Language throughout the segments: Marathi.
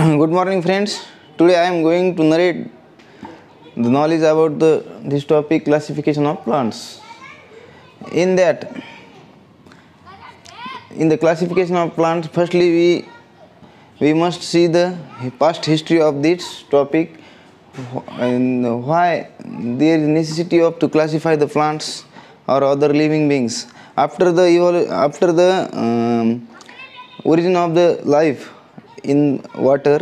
Good morning, friends. Today I am going to narrate the knowledge about this topic, classification of plants. In the classification of plants, firstly we must see the past history of this topic and why there is necessity of to classify the plants or other living beings. After the origin of the life in water,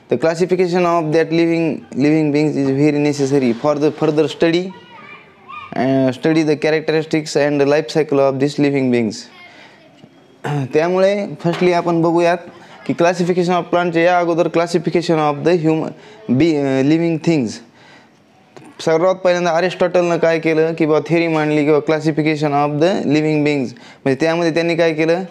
the classification of that living beings is very necessary for the further study the characteristics and the life cycle of these living beings. त्यामुळे फर्स्टली आपण बघूयात की क्लासिफिकेशन ऑफ प्लांटचे या अगोदर classification of the living things. सर्वात पहिल्यांदा अरिस्टॉटलनं काय केलं की थेरी मांडली किंवा क्लासिफिकेशन ऑफ द लिव्हिंग बिंग्स. म्हणजे त्यामध्ये त्यांनी काय केलं,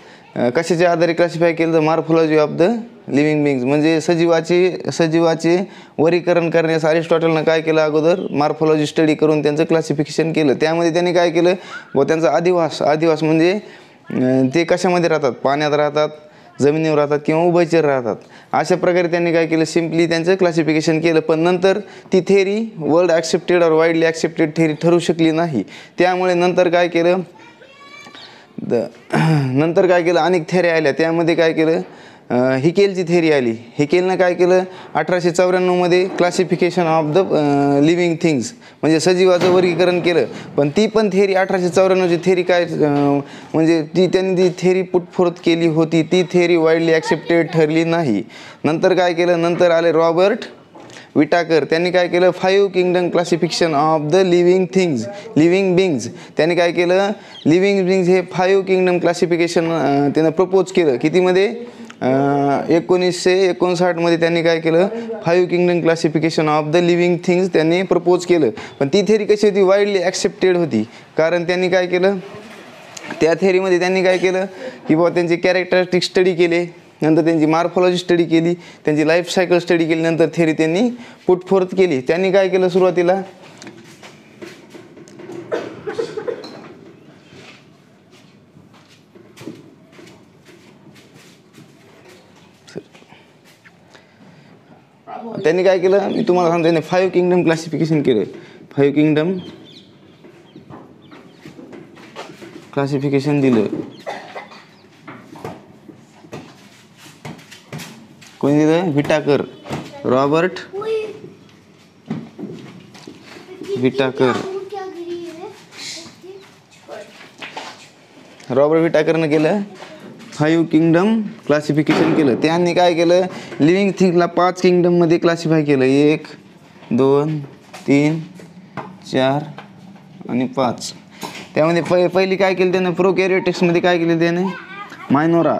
कशाच्या आधारे क्लासिफाय केलं, the morphology of the living बिंग्स. म्हणजे सजीवाचे वर्गीकरण करण्यास अरिस्टॉटलनं काय केलं, अगोदर मॉर्फोलॉजी स्टडी करून त्यांचं क्लासिफिकेशन केलं. त्यामध्ये त्यांनी काय केलं, त्यांचा आदिवास म्हणजे ते कशामध्ये राहतात, पाण्यात राहतात, जमिनीवर राहतात किंवा उभयचर राहतात. अशा प्रकारे त्यांनी काय केलं, सिम्पली त्यांचं क्लासिफिकेशन केलं. पण नंतर ती थेरी वर्ल्ड ॲक्सेप्टेड और वाईडली ॲक्सेप्टेड थेरी ठरू शकली नाही. त्यामुळे नंतर काय केलं अनेक थेऱ्या आल्या. त्यामध्ये काय केलं, हिकेलची थेरी आली. हिकेलनं काय केलं, 1894 मध्ये classification of the living things म्हणजे सजीवाचं वर्गीकरण केलं. पण ती पण थेरी 1894ची थेरी काय म्हणजे त्यांनी ती थेरी पुटफोर्थ केली होती. ती थेरी वाईडली ॲक्सेप्टेड ठरली नाही. नंतर काय केलं, नंतर आले रॉबर्ट विटाकर. त्यांनी काय केलं, 5 kingdom classification of the living बिंग्स. त्यांनी काय केलं, लिव्हिंग बिंग्स हे 5 किंगडम क्लासिफिकेशन त्यानं प्रपोज केलं. कितीमध्ये, 1959 मध्ये त्यांनी काय केलं, 5 kingdom classification of the living things त्यांनी प्रपोज केलं. पण ती थेरी कशी होती, वाईडली ॲक्सेप्टेड होती. कारण त्यांनी काय केलं, त्या थेरीमध्ये त्यांनी काय केलं की त्यांचे कॅरेक्टरिस्टिक स्टडी केले, नंतर त्यांची मॉर्फोलॉजी स्टडी केली, त्यांची लाईफ सायकल स्टडी केली, नंतर थेरी त्यांनी पुटफोर्थ केली. त्यांनी काय केलं, सुरुवातीला मी तुम्हाला सांगतो, त्यांनी 5 किंगडम क्लासिफिकेशन केलं. 5 किंगडम क्लासिफिकेशन दिलं. कोणी दिलं, विटाकर, रॉबर्ट विटाकरनं केलं 5 किंगडम क्लासिफिकेशन केलं. त्यांनी काय केलं, लिव्हिंग थिंग्सला 5 किंगडममध्ये क्लासिफाय केलं. 1, 2, 3, 4 आणि 5. त्यामध्ये पहिली काय केलं त्यानं, प्रोकॅरियोटिक्समध्ये काय केलं त्याने, मायनोरा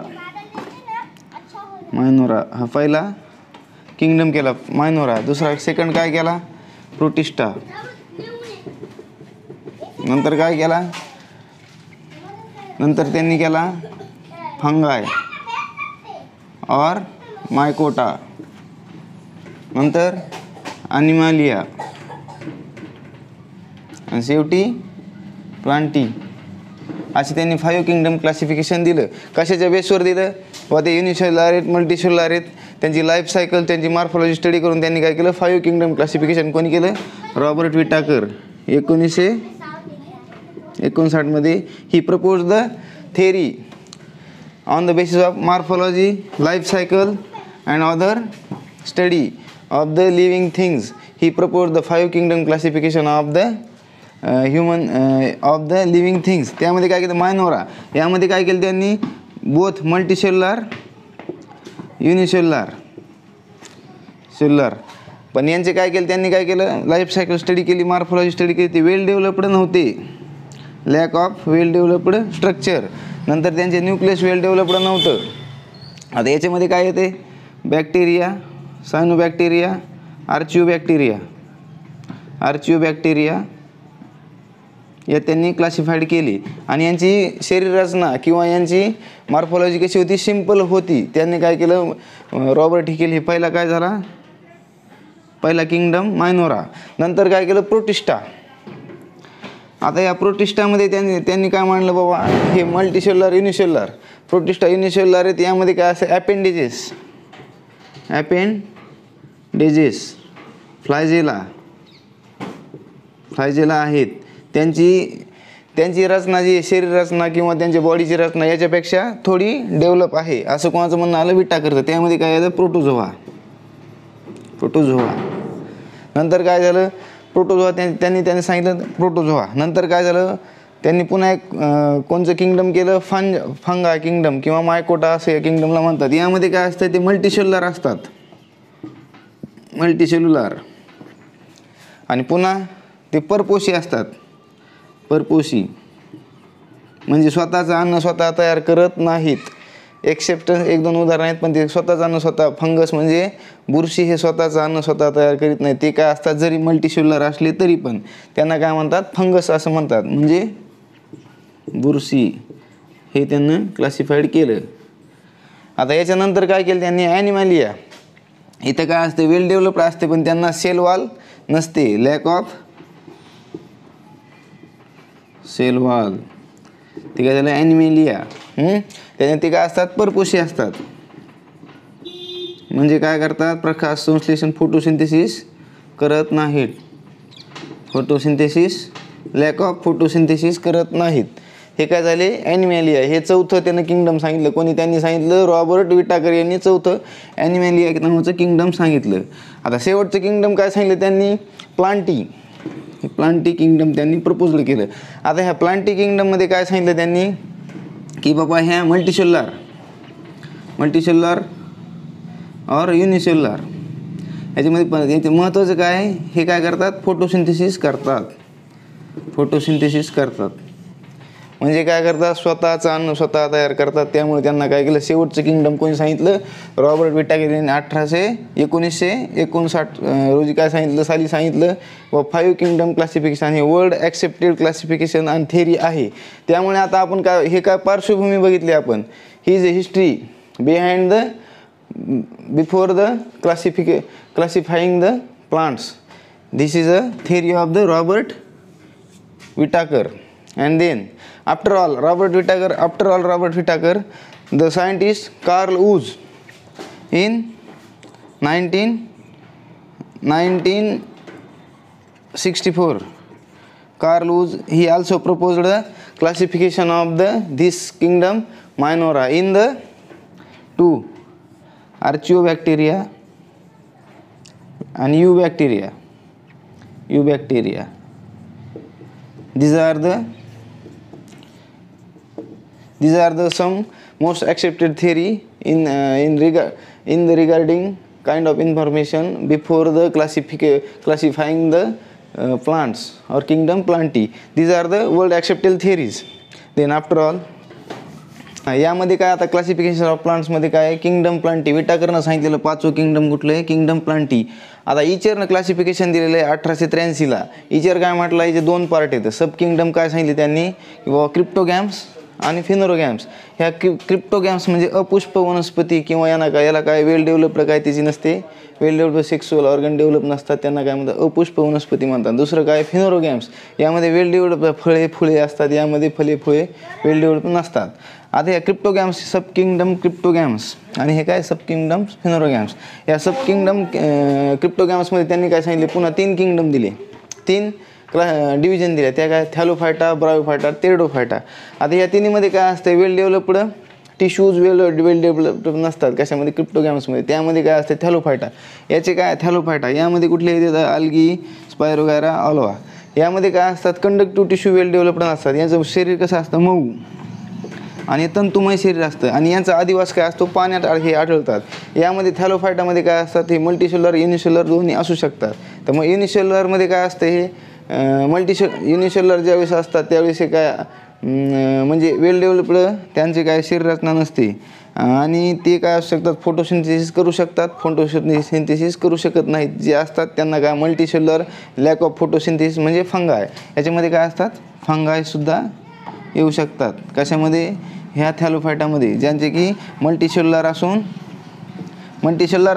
हा पहिला किंगडम केला, मायनोरा. दुसरा सेकंड काय केला, प्रोटिस्टा. नंतर काय केला, नंतर त्यांनी केला फंगाय और मायकोटा. नंतर ॲनिमालिया आणि शेवटी प्लांटी. असे त्यांनी 5 किंगडम क्लासिफिकेशन दिलं. कशाच्या बेसवर दिलं, ते युनिसेल्युलर आहेत, मल्टीसेल्युलर आहेत. त्यांची लाईफ सायकल, त्यांची मॉर्फोलॉजी स्टडी करून त्यांनी काय केलं, 5 किंगडम क्लासिफिकेशन कोणी केलं, रॉबर्ट विटाकर. 1959 मध्ये he propose the theory on the basis of morphology, life cycle and other study of the living things. He propose the 5 kingdom classification of the of the living things. त्यामध्ये काय केलं, मायनोरा यामध्ये काय केलं त्यांनी, बोथ मल्टीसेल्युलर, युनिसेल्युलर. पण यांचे काय केलं, त्यांनी काय केलं, लाईफ सायकल स्टडी केली, मॉर्फोलॉजी स्टडी केली. ते वेल डेव्हलप्ड नव्हते, lack of well developed structure. नंतर त्यांचे न्यूक्लियस वेल डेव्हलप्ड नव्हतं. आता याच्यामध्ये काय येते, बॅक्टेरिया, सायनोबॅक्टेरिया, आर्चिओबॅक्टेरिया या त्यांनी क्लासिफाईड केली. आणि यांची शरीर रचना किंवा यांची मॉर्फोलॉजी कशी होती, सिंपल होती. त्यांनी काय केलं, रॉबर्ट हिकेल हे पहिला काय झाला, पहिला किंगडम मायनोरा. नंतर काय केलं, प्रोटिस्टा. आता या प्रोटिस्टामध्ये त्यांनी काय मांडलं, बाबा हे मल्टीसेल्युलर, युनिसेल्युलर. प्रोटिस्टा युनिसेल्युलर आहेत. यामध्ये काय असं ॲपेंडेजेस फ्लायजेला आहेत. त्यांची रचना जी शरीर रचना किंवा त्यांच्या बॉडीची रचना याच्यापेक्षा थोडी डेव्हलप आहे असं कोणाचं म्हणणं आलं विटाकरचं. त्यामध्ये काय आलं प्रोटोझोआ. नंतर काय झालं प्रोटोझोआ त्यांनी सांगितलं प्रोटोझोआ. नंतर काय झालं त्यांनी पुन्हा एक कोणचं किंगडम केलं फंगा किंगडम किंवा मायकोटा असं या किंगडमला म्हणतात. यामध्ये काय असतं ते मल्टीसेल्युलर असतात. मल्टीसेल्युलर आणि पुन्हा ते परपोषी असतात. परपोषी म्हणजे स्वतःचं अन्न स्वतः तयार करत नाहीत. एक्सेप्ट एक दोन उदाहरण आहेत पण ते स्वतःचं अन्न स्वतः. फंगस म्हणजे बुरशी हे स्वतःचं अन्न स्वतः तयार करीत नाही. ते काय असतात जरी मल्टीसेल्युलर असले तरी पण त्यांना काय म्हणतात फंगस असं म्हणतात. म्हणजे बुरशी हे त्यांना क्लासिफाईड केलं. आता याच्यानंतर काय केलं त्यांनी ॲनिमॅलिया. इथं काय असते वेल डेव्हलप्ड असते पण त्यांना सेल वॉल नसते. Lack of cell wall. ते काय झालं ॲनिमॅलिया. त्याच्यात ते काय असतात परपोषी असतात. म्हणजे काय करतात प्रकाश संश्लेषण फोटोसिंथेसिस करत नाहीत. लॅक ऑफ फोटोसिंथेसिस करत नाहीत. हे काय झाले ॲनिमॅलिया. हे चौथं त्यानं किंगडम सांगितलं. त्यांनी सांगितलं रॉबर्ट विटाकर यांनी चौथं ॲनिमॅलिया नावाचं किंगडम सांगितलं. आता शेवटचं किंगडम काय सांगितलं त्यांनी प्लांटी किंगडम त्यांनी प्रपोज केलं. आता ह्या प्लांटी किंगडममध्ये काय सांगितलं त्यांनी की बाबा ह्या मल्टीसेल्युलर और युनिसेल्युलर याच्यामध्ये याचे महत्त्वाचं काय हे काय करतात फोटोसिंथेसिस करतात. म्हणजे काय करतात स्वतःचं अन्न स्वतः तयार करतात. त्यामुळे त्यांना काय केलं शेवटचं किंगडम कोणी सांगितलं रॉबर्ट विटाकर यांनी 1959 रोजी काय सांगितलं व 5 किंगडम क्लासिफिकेशन हे वर्ल्ड ॲक्सेप्टेड क्लासिफिकेशन आणि थेरी आहे. त्यामुळे आता आपण काय पार्श्वभूमी बघितली आपण. He is a history behind before the classifying the plants. This is a theory of the Robert Whittaker. And then after all Robert Whittaker the scientist Carl Wood in 1964 Carl Wood he also proposed the classification of this kingdom Minora in the 2 Archaeobacteria and Eubacteria. These are the some most accepted theory in the regarding kind of information before the classifying the plants or kingdom Plantae. These are the world accepted theories. Then after all यामध्ये काय आता क्लासिफिकेशन ऑफ प्लांट्समध्ये काय किंगडम प्लांटी विटाकरनं सांगितलेलं 5वं किंगडम कुठलं आहे किंगडम प्लांटी. आता इचरनं क्लासिफिकेशन दिलेलं आहे 1883ला. इचर काय म्हटलं याचे 2 पार्ट आहेत. सब किंगडम काय सांगितले त्यांनी किंवा क्रिप्टोगॅम्स आणि फिनोरोगॅम्स. ह्या क्रिप्टोगॅम्स म्हणजे अपुष्प वनस्पती किंवा याला काय वेल डेव्हलप्ड काय त्याची नसते. वेल डेव्हलप सेक्सुअल ऑर्गन डेव्हलप नसतात त्यांना काय म्हणतात अपुष्प वनस्पती म्हणतात. दुसरं काय फिनोरोगॅम्स यामध्ये वेल डेव्हलप फळे असतात. यामध्ये फळे वेल डेव्हलप नसतात. आता या क्रिप्टोगॅम्स सब किंगडम क्रिप्टोगॅम्स आणि हे काय सब किंगडम फिनोरोगॅम्स. या सब किंगडम क्रिप्टोगॅम्समध्ये त्यांनी काय सांगितले पुन्हा 3 किंगडम दिले. 3 डिव्हिजन दिल्या. त्या काय थॅलोफायटा ब्रायोफायटा टेरिडोफायटा. आता या तिन्हीमध्ये काय असतं वेल डेव्हलप्ड टिश्यूज वेल डेव्हलप्ड नसतात कशामध्ये क्रिप्टोगॅम्समध्ये. त्यामध्ये काय असते थॅलोफायटा. याचे काय थॅलोफायटा यामध्ये कुठले येतात अल्गी स्पायरोगॅरा ऑलवा. यामध्ये काय असतात कंडक्टिव्ह टिश्यू वेल डेव्हलप्ड नसतात. यांचं शरीर कसं असतं मऊ आणि तंतुमय शरीर असतं आणि यांचा आदिवास काय असतो पाण्यात हे आढळतात. यामध्ये थॅलोफायटामध्ये काय असतात हे मल्टीसेल्युलर युनिसेल्युलर दोन्ही असू शकतात. तर मग युनिसेल्युलरमध्ये काय असतं हे युनिसेल्युलर ज्यावेळेस असतात त्यावेळेस हे काय म्हणजे वेल डेव्हलप्ड त्यांचे काय शरीर रचना नसते आणि ते काय असू शकतात फोटोसिंथेसिस करू शकतात. फोटोसिंथेसिस करू शकत नाहीत. जे असतात त्यांना काय मल्टीसेल्युलर लॅक ऑफ फोटोसिंथेसिस म्हणजे फंगाय. याच्यामध्ये काय असतात फंगायसुद्धा येऊ शकतात. कशामध्ये ह्या थॅलोफायटामध्ये ज्यांचे की मल्टीसेल्युलर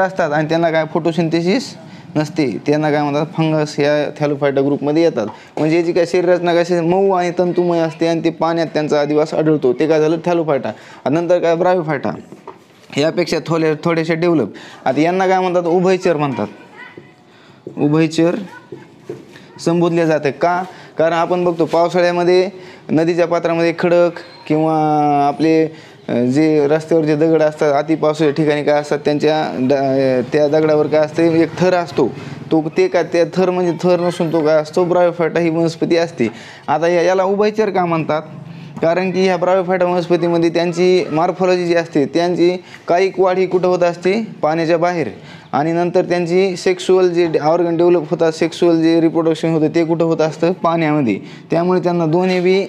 असतात आणि त्यांना काय फोटोसिंथेसिस नसते. त्यांना काय म्हणतात फंगस या थॅलोफायटा ग्रुपमध्ये येतात. म्हणजे याची काय शरीर रचना कशी मऊ आणि तंतुमय असते आणि ते पाण्यात त्यांचा आदिवास आढळतो. ते काय झालं थॅलोफायटा. नंतर काय ब्रायोफायटा. यापेक्षा थोडेसे डेव्हलप. आता यांना काय म्हणतात, उभयचर म्हणतात. उभयचर संबोधले जाते का, कारण आपण बघतो पावसाळ्यामध्ये नदीच्या पात्रामध्ये खडक किंवा आपले जे रस्त्यावर जे दगड असतात अति पावसाच्या ठिकाणी काय असतात, त्या दगडावर काय असते, एक थर असतो. तो ते काय, त्या थर म्हणजे थर नसून तो काय असतो, ब्रायोफायटा ही वनस्पती असते. आता याला उभयचर का म्हणतात, कारण की ह्या ब्रायोफायटा वनस्पतीमध्ये त्यांची मॉर्फॉलॉजी जी असते, त्यांची कायिक वाढ ही कुठं होत असते, पाण्याच्या बाहेर. आणि नंतर त्यांची सेक्शुअल जे ऑर्गन डेव्हलप होतात, सेक्शुअल जे रिप्रोडक्शन होतं ते कुठं होत असतं, पाण्यामध्ये. त्यामुळे त्यांना दोन्ही बी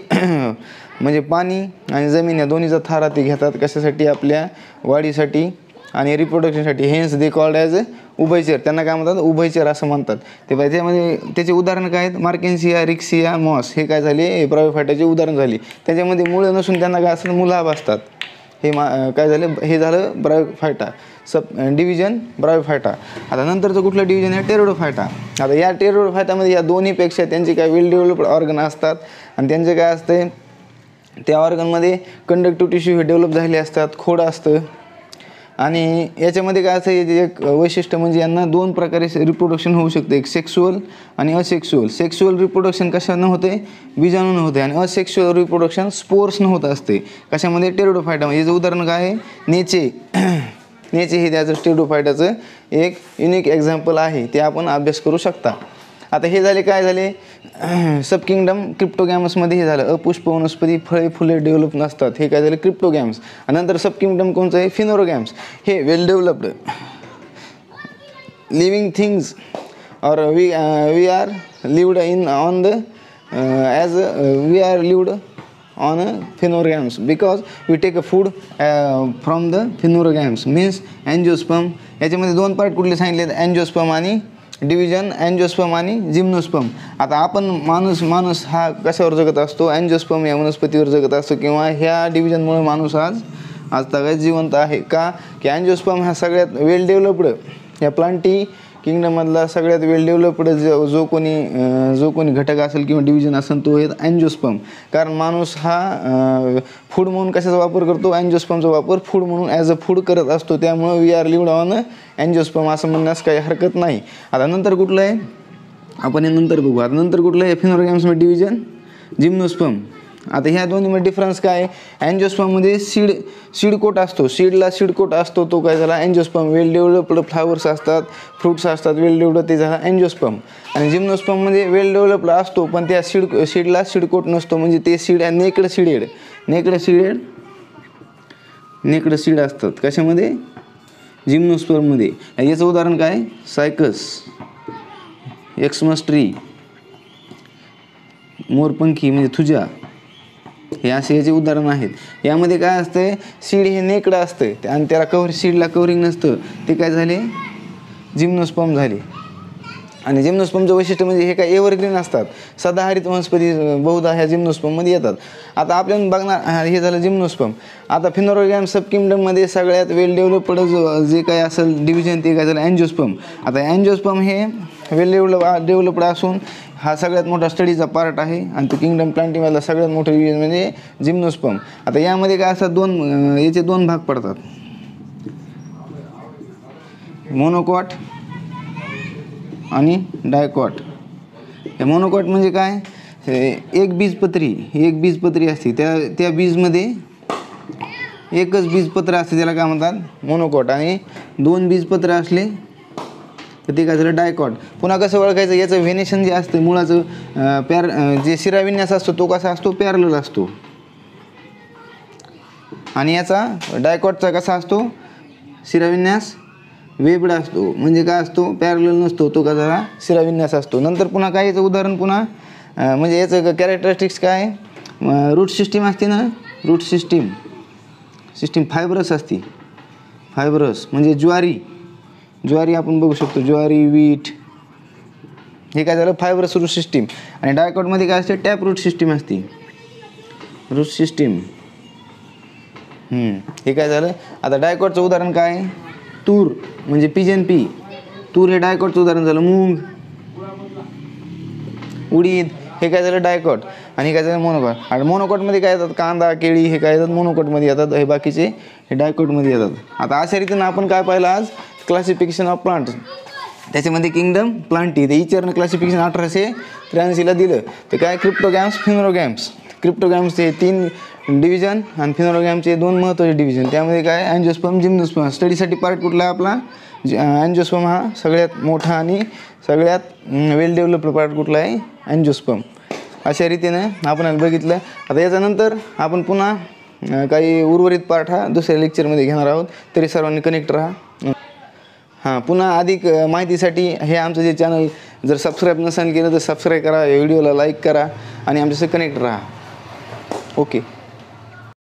म्हणजे पाणी आणि जमीन या दोन्हीचा थारा ते घेतात. कशासाठी, आपल्या वाढीसाठी आणि रिप्रोडक्शनसाठी. हेन्स दे कॉल्ड ॲज उभयचर. त्यांना काय म्हणतात, उभयचर असं म्हणतात. ते त्यामध्ये त्याचे उदाहरण काय आहेत, मार्केन्सिया, रिक्सिया, मॉस हे काय झाले, ब्रायोफायटाचे उदाहरण झाले. त्याच्यामध्ये मुळं नसून त्यांना काय असतात, मुलाब असतात. हे काय झालं, हे झालं ब्रायोफायटा डिव्हिजन ब्रायोफायटा. आता नंतरचं कुठलं डिव्हिजन आहे, टेरोडोफायटा. आता या टेरोडोफायटामध्ये या दोन्हीपेक्षा त्यांचे काय वेल डेव्हलप्ड ऑर्गन असतात. आणि त्यांचे काय असते, त्या ऑर्गनमध्ये कंडक्टिव्ह टिश्यू हे डेव्हलप झालेले असतात, खोड असतं. आणि याच्यामध्ये काय असतं, याचे एक वैशिष्ट्य म्हणजे यांना दोन प्रकारे रिप्रोडक्शन होऊ शकतं, एक सेक्शुअल आणि असेक्शुअल. सेक्शुअल रिप्रोडक्शन कशानं होते, बीजाणून होते. आणि असेक्शुअल रिप्रोडक्शन स्पोर्सनं होत असते. कशामध्ये, टेरोडोफायटामध्ये. याचं उदाहरण काय आहे, नेचे. नेचे हे त्याचं टेरोडोफायटाचं एक युनिक एक्झाम्पल आहे, ते आपण अभ्यास करू शकता. आता हे झाले, काय झाले, सब किंगडम क्रिप्टोगॅमसमध्ये हे झालं, अपुष्प वनस्पती, फळे फुले डेव्हलप नसतात, हे काय झालं, क्रिप्टोगॅम्स. आणि नंतर सब किंगडम कोणचं आहे, फिनोरोगॅम्स. हे वेल डेव्हलप्ड लिव्हिंग थिंग्स और we are lived in on the as we are lived on phenorgams because we take a food from the phenorgams means angiosperm. याच्यामध्ये दोन पार्ट कुठले सांगितले, अँजिओस्पर्म आणि डिव्हिजन, अँजिओस्पर्म आणि जिम्नोस्पर्म. आता आपण माणूस हा कशावर जगत असतो, अँजिओस्पर्म या वनस्पतीवर जगत असतो, किंवा ह्या डिव्हिजनमुळे माणूस आज तगायत जिवंत आहे का, की अँजिओस्पर्म हा सगळ्यात वेल डेव्हलप्ड या प्लांटी किंगडममधला सगळ्यात वेल डेव्हलप्ड जो कोणी घटक असेल किंवा डिव्हिजन असेल तो आहे अँजिओस्पर्म. कारण माणूस हा फूड म्हणून कशाचा वापर करतो, अँजिओस्पर्मचा वापर फूड म्हणून ॲज अ फूड करत असतो. त्यामुळं we are lived on angiosperm असं म्हणण्यास काही हरकत नाही. आता नंतर कुठलं आहे, आपण हे नंतर बघू. आता नंतर कुठलं आहे, फिनोरोगॅम्समध्ये डिव्हिजन, जिम्नोस्पर्म. आता ह्या दोन्हीमध्ये डिफरन्स काय आहे, अँजिओस्पर्ममध्ये सीड कोट असतो, सीड कोट असतो, तो काय झाला अँजिओस्पर्म. वेल डेव्हलप्ड फ्लावर्स असतात, फ्रुट्स असतात वेल डेव्हलप, ते झाला अँजिओस्पर्म. आणि जिम्नोस्पर्ममध्ये वेल डेव्हलप्ड असतो पण त्या सीडला सीड कोट नसतो, म्हणजे ते सीड नेकड सीड असतात. कशामध्ये, जिम्नोस्पर्ममध्ये. याचं उदाहरण काय, सायकस, एक्समस ट्री, मोरपंखी म्हणजे थुजा, हे असे याचे उदाहरण आहेत. यामध्ये काय असतं, सीड हे नेकडं असतं आणि त्याला सीडला कव्हरिंग नसतं, ते काय झाले, जिम्नोस्पर्म झाले. आणि जिम्नोस्पर्मचं वैशिष्ट्य म्हणजे हे काय एव्हरग्रीन असतात, सदाहरित वनस्पती बहुधा ह्या जिम्नोस्पर्ममध्ये येतात. आता आपल्याला बघणार, हे झालं जिम्नोस्पर्म. आता फिनोरोगॅम सब किंगडममध्ये सगळ्यात वेल डेव्हलप्ड जे काय असेल डिव्हिजन, ते काय झालं अँजिओस्पर्म. आता अँजिओस्पर्म हे वेल डेव्हलप्ड असून हा सगळ्यात मोठा स्टडीचा पार्ट आहे. आणि तो किंगडम प्लांटिंगमधला सगळ्यात मोठं डिव्हिजन म्हणजे जिम्नोस्पर्म. आता यामध्ये काय असतात, याचे दोन भाग पडतात, मोनोकॉट आणि डायकॉट. हे मोनोकॉट म्हणजे काय, एक बीजपत्री असते, त्या बीजमध्ये एकच बीजपत्र असते, त्याला काय म्हणतात मोनोकॉट. आणि दोन बीजपत्र असले तर ते काय झालं डायकॉट. पुन्हा कसं ओळखायचं, याचं व्हेनेशन जे असतं मुळाचं जे शिराविन्यास असतो तो कसा असतो, पॅरलल असतो. आणि याचा डायकॉटचा कसा असतो, शिराविन्यास वेबड असतो, म्हणजे काय असतो, पॅरलल नसतो, तो कसा शिराविन्यास असतो. नंतर पुन्हा काय, याचं उदाहरण पुन्हा म्हणजे याचं कॅरेक्टरिस्टिक्स काय, रूट सिस्टीम असते ना, रूट सिस्टीम फायब्रस असते. फायब्रस म्हणजे ज्वारी आपण बघू शकतो, ज्वारी, वीट, हे काय झालं फायब्रस रूट सिस्टीम. आणि डायकॉटमध्ये काय असते, टॅप रूट सिस्टीम असते, रूट सिस्टीम. हे काय झालं. आता डायकॉटचं उदाहरण काय, तूर म्हणजे पिजन पी, तूर हे डायकॉटचं उदाहरण झालं. मूग, उडीद, हे काय झालं डायकॉट. आणि काय झालं मोनोकॉट. आणि मोनोकॉटमध्ये काय येतात, कांदा केळी हे काय येतात मोनोकॉटमध्ये येतात, हे बाकीचे हे डायकॉटमध्ये येतात. आता अशा रीतीनं आपण काय पाहिलं आज, क्लासिफिकेशन ऑफ प्लांट्स. त्याच्यामध्ये किंगडम प्लांटी ते इचरनं क्लासिफिकेशन 1883ला दिलं. ते काय क्रिप्टोगॅम्स फिनोरोगॅम्स. क्रिप्टोगॅम्सचे 3 डिव्हिजन आणि फिनोरोगॅमचे 2 महत्त्वाचे डिव्हिजन. त्यामध्ये काय अँजिओस्पर्म जिम्नोस्पर्म. स्टडीसाठी पार्ट कुठला आहे आपला, अँजिओस्पर्म हा सगळ्यात मोठा आणि सगळ्यात वेल डेव्हलप्ड पार्ट कुठला आहे, अँजिओस्पर्म. अशा रीतीनं आपण बघितलं. आता याच्यानंतर आपण पुन्हा काही उर्वरित पार्ट हा दुसऱ्या लेक्चरमध्ये घेणार आहोत. तरी सर्वांनी कनेक्ट राहा. हां, पुन्हा अधिक माहितीसाठी हे आमचं जे चॅनल जर सबस्क्राईब नसेल केलं तर सबस्क्राईब करा, व्हिडिओला लाईक करा आणि आमच्याशी कनेक्ट राहा. ओके.